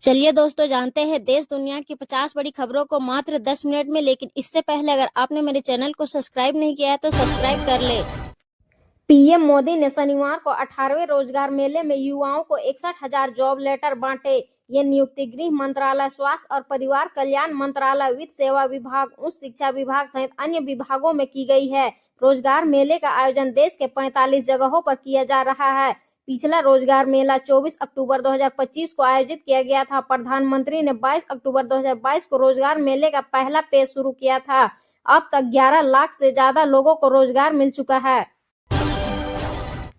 चलिए दोस्तों, जानते हैं देश दुनिया की 50 बड़ी खबरों को मात्र 10 मिनट में। लेकिन इससे पहले अगर आपने मेरे चैनल को सब्सक्राइब नहीं किया है तो सब्सक्राइब कर ले। पीएम मोदी ने शनिवार को 18वें रोजगार मेले में युवाओं को 61,000 जॉब लेटर बांटे। ये नियुक्ति गृह मंत्रालय, स्वास्थ्य और परिवार कल्याण मंत्रालय, वित्त सेवा विभाग, उच्च शिक्षा विभाग सहित अन्य विभागों में की गई है। रोजगार मेले का आयोजन देश के 45 जगहों पर किया जा रहा है। पिछला रोजगार मेला 24 अक्टूबर 2025 को आयोजित किया गया था। प्रधानमंत्री ने 22 अक्टूबर 2022 को रोजगार मेले का पहला पेज शुरू किया था। अब तक 11 लाख से ज्यादा लोगों को रोजगार मिल चुका है।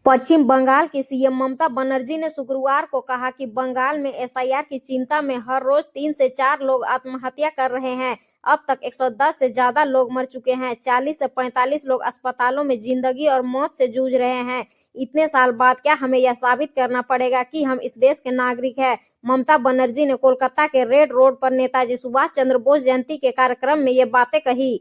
पश्चिम बंगाल की सीएम ममता बनर्जी ने शुक्रवार को कहा कि बंगाल में एसआईआर की चिंता में हर रोज 3 से 4 लोग आत्महत्या कर रहे हैं। अब तक 110 से ज्यादा लोग मर चुके हैं। 40 से 45 लोग अस्पतालों में जिंदगी और मौत से जूझ रहे हैं। इतने साल बाद क्या हमें यह साबित करना पड़ेगा कि हम इस देश के नागरिक हैं? ममता बनर्जी ने कोलकाता के रेड रोड पर नेताजी सुभाष चंद्र बोस जयंती के कार्यक्रम में ये बातें कही।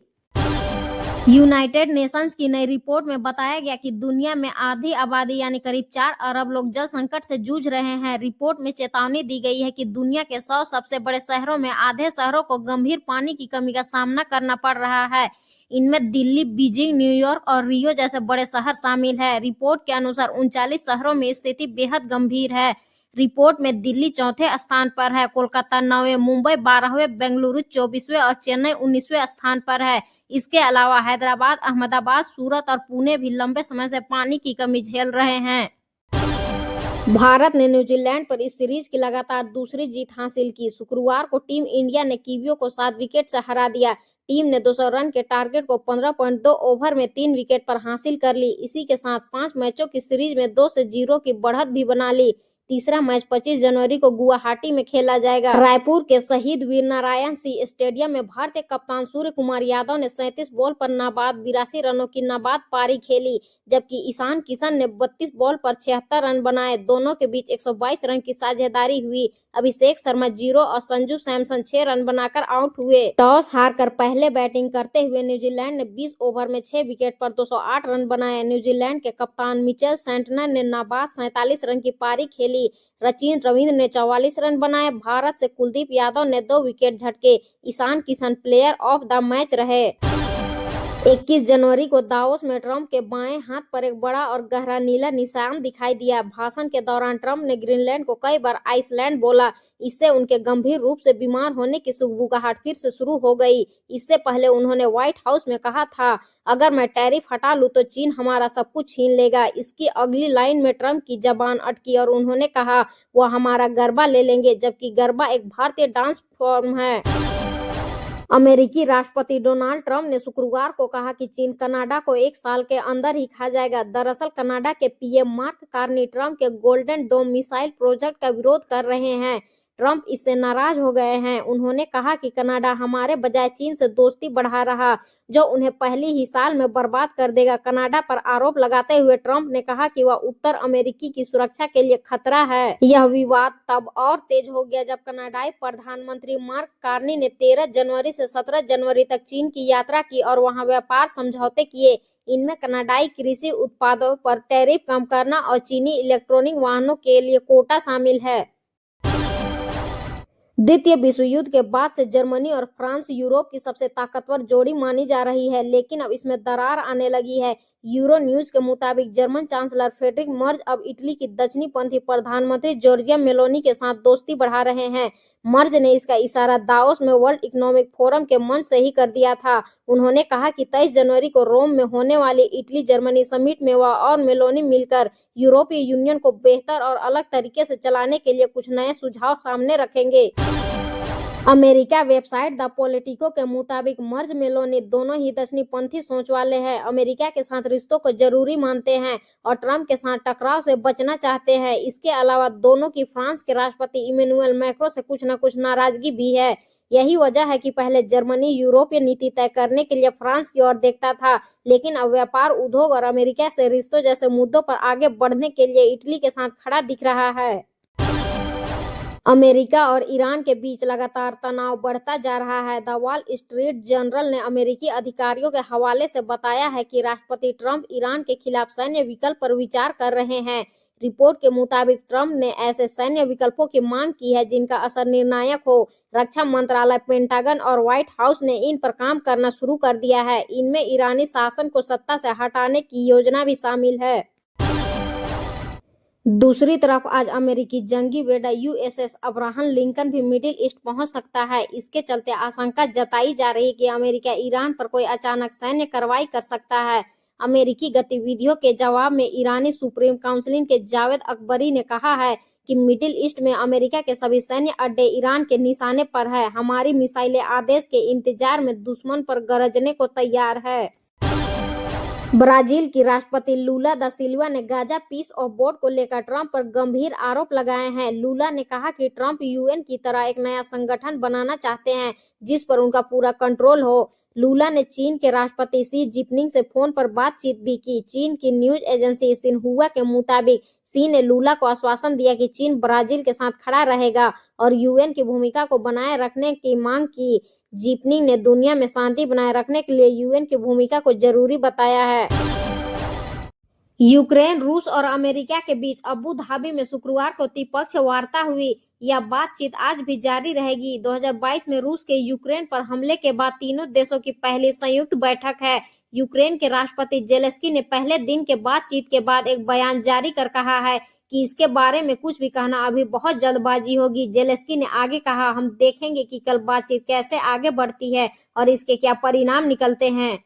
यूनाइटेड नेशंस की नई रिपोर्ट में बताया गया कि दुनिया में आधी आबादी यानी करीब 4 अरब लोग जल संकट से जूझ रहे हैं। रिपोर्ट में चेतावनी दी गई है कि दुनिया के 100 सबसे बड़े शहरों में आधे शहरों को गंभीर पानी की कमी का सामना करना पड़ रहा है। इनमें दिल्ली, बीजिंग, न्यूयॉर्क और रियो जैसे बड़े शहर शामिल है। रिपोर्ट के अनुसार 39 शहरों में स्थिति बेहद गंभीर है। रिपोर्ट में दिल्ली चौथे स्थान पर है, कोलकाता 9वें, मुंबई 12वें, बेंगलुरु 24वें और चेन्नई 19वें स्थान पर है। इसके अलावा हैदराबाद, अहमदाबाद, सूरत और पुणे भी लंबे समय से पानी की कमी झेल रहे हैं। भारत ने न्यूजीलैंड पर इस सीरीज की लगातार दूसरी जीत हासिल की। शुक्रवार को टीम इंडिया ने कीवियों को 7 विकेट से हरा दिया। टीम ने 200 रन के टारगेट को 15.2 ओवर में 3 विकेट पर हासिल कर ली। इसी के साथ 5 मैचों की सीरीज में 2-0 की बढ़त भी बना ली। तीसरा मैच 25 जनवरी को गुवाहाटी में खेला जाएगा। रायपुर के शहीद वीरनारायण सिंह स्टेडियम में भारतीय कप्तान सूर्य कुमार यादव ने 37 बॉल पर नाबाद 82 रनों की नाबाद पारी खेली, जबकि ईशान किशन ने 32 बॉल पर 76 रन बनाए। दोनों के बीच 122 रन की साझेदारी हुई। अभिषेक शर्मा 0 और संजू सैमसन 6 रन बनाकर आउट हुए। टॉस हारकर पहले बैटिंग करते हुए न्यूजीलैंड ने 20 ओवर में 6 विकेट पर 208 रन बनाए। न्यूजीलैंड के कप्तान मिचेल सेंटनर ने नाबाद 47 रन की पारी खेली। सचिन रविंद्र ने 44 रन बनाए। भारत से कुलदीप यादव ने 2 विकेट झटके। Ishan Kishan player of the match रहे। 21 जनवरी को दावोस में ट्रंप के बाएं हाथ पर एक बड़ा और गहरा नीला निशान दिखाई दिया। भाषण के दौरान ट्रंप ने ग्रीनलैंड को कई बार आइसलैंड बोला। इससे उनके गंभीर रूप से बीमार होने की सुगबुगाहट फिर से शुरू हो गई। इससे पहले उन्होंने व्हाइट हाउस में कहा था, अगर मैं टैरिफ हटा लूं तो चीन हमारा सब कुछ छीन लेगा। इसकी अगली लाइन में ट्रंप की जबान अटकी और उन्होंने कहा, वो हमारा गरबा ले लेंगे, जबकि गरबा एक भारतीय डांस फॉर्म है। अमेरिकी राष्ट्रपति डोनाल्ड ट्रंप ने शुक्रवार को कहा कि चीन कनाडा को 1 साल के अंदर ही खा जाएगा। दरअसल कनाडा के पीएम मार्क कार्नी ट्रंप के गोल्डन डोम मिसाइल प्रोजेक्ट का विरोध कर रहे हैं। ट्रंप इससे नाराज हो गए हैं। उन्होंने कहा कि कनाडा हमारे बजाय चीन से दोस्ती बढ़ा रहा, जो उन्हें पहली ही साल में बर्बाद कर देगा। कनाडा पर आरोप लगाते हुए ट्रंप ने कहा कि वह उत्तर अमेरिकी की सुरक्षा के लिए खतरा है। यह विवाद तब और तेज हो गया जब कनाडाई प्रधानमंत्री मार्क कार्नी ने 13 जनवरी से 17 जनवरी तक चीन की यात्रा की और वहां व्यापार समझौते किए। इनमें कनाडाई कृषि उत्पादों पर टैरिफ कम करना और चीनी इलेक्ट्रॉनिक वाहनों के लिए कोटा शामिल है। द्वितीय विश्व युद्ध के बाद से जर्मनी और फ्रांस यूरोप की सबसे ताकतवर जोड़ी मानी जा रही है, लेकिन अब इसमें दरार आने लगी है। यूरो न्यूज के मुताबिक जर्मन चांसलर फ्रेडरिक मर्ज अब इटली की दक्षिणपंथी प्रधानमंत्री जॉर्जिया मेलोनी के साथ दोस्ती बढ़ा रहे हैं। मर्ज ने इसका इशारा दावोस में वर्ल्ड इकोनॉमिक फोरम के मंच से ही कर दिया था। उन्होंने कहा कि 23 जनवरी को रोम में होने वाली इटली जर्मनी समिट में वह और मेलोनी मिलकर यूरोपीय यूनियन को बेहतर और अलग तरीके से चलाने के लिए कुछ नए सुझाव सामने रखेंगे। अमेरिका वेबसाइट द पॉलिटिको के मुताबिक मर्ज मेलोनी दोनों ही दक्षिणपंथी सोच वाले हैं, अमेरिका के साथ रिश्तों को जरूरी मानते हैं और ट्रंप के साथ टकराव से बचना चाहते हैं। इसके अलावा दोनों की फ्रांस के राष्ट्रपति इमैनुअल मैक्रों से कुछ न कुछ नाराजगी भी है। यही वजह है कि पहले जर्मनी यूरोपीय नीति तय करने के लिए फ्रांस की ओर देखता था, लेकिन अब व्यापार, उद्योग और अमेरिका से रिश्तों जैसे मुद्दों पर आगे बढ़ने के लिए इटली के साथ खड़ा दिख रहा है। अमेरिका और ईरान के बीच लगातार तनाव बढ़ता जा रहा है। द वॉल स्ट्रीट जर्नल ने अमेरिकी अधिकारियों के हवाले से बताया है कि राष्ट्रपति ट्रंप ईरान के खिलाफ सैन्य विकल्प पर विचार कर रहे हैं। रिपोर्ट के मुताबिक ट्रंप ने ऐसे सैन्य विकल्पों की मांग की है जिनका असर निर्णायक हो। रक्षा मंत्रालय, पेंटागन और व्हाइट हाउस ने इन पर काम करना शुरू कर दिया है। इनमें ईरानी शासन को सत्ता से हटाने की योजना भी शामिल है। दूसरी तरफ आज अमेरिकी जंगी बेड़ा यूएसएस अब्राहम लिंकन भी मिडिल ईस्ट पहुंच सकता है। इसके चलते आशंका जताई जा रही है कि अमेरिका ईरान पर कोई अचानक सैन्य कार्रवाई कर सकता है। अमेरिकी गतिविधियों के जवाब में ईरानी सुप्रीम काउंसिल के जावेद अकबरी ने कहा है कि मिडिल ईस्ट में अमेरिका के सभी सैन्य अड्डे ईरान के निशाने पर है। हमारी मिसाइलें आदेश के इंतजार में दुश्मन पर गरजने को तैयार है। ब्राजील की राष्ट्रपति लूला दा सिल्वा ने गाजा पीस ऑफ बोर्ड को लेकर ट्रंप पर गंभीर आरोप लगाए हैं। लूला ने कहा कि ट्रंप यूएन की तरह एक नया संगठन बनाना चाहते हैं जिस पर उनका पूरा कंट्रोल हो। लूला ने चीन के राष्ट्रपति शी जिनपिंग से फोन पर बातचीत भी की। चीन की न्यूज एजेंसी सिन्हुआ के मुताबिक शी ने लूला को आश्वासन दिया कि चीन ब्राजील के साथ खड़ा रहेगा और यूएन की भूमिका को बनाए रखने की मांग की। जिनपिंग ने दुनिया में शांति बनाए रखने के लिए यूएन की भूमिका को जरूरी बताया है। यूक्रेन, रूस और अमेरिका के बीच अबू धाबी में शुक्रवार को त्रिपक्षीय वार्ता हुई। यह बातचीत आज भी जारी रहेगी। 2022 में रूस के यूक्रेन पर हमले के बाद तीनों देशों की पहली संयुक्त बैठक है। यूक्रेन के राष्ट्रपति जेलेंस्की ने पहले दिन के बातचीत के बाद एक बयान जारी कर कहा है कि इसके बारे में कुछ भी कहना अभी बहुत जल्दबाजी होगी। जेलेंस्की ने आगे कहा, हम देखेंगे कि कल बातचीत कैसे आगे बढ़ती है और इसके क्या परिणाम निकलते हैं।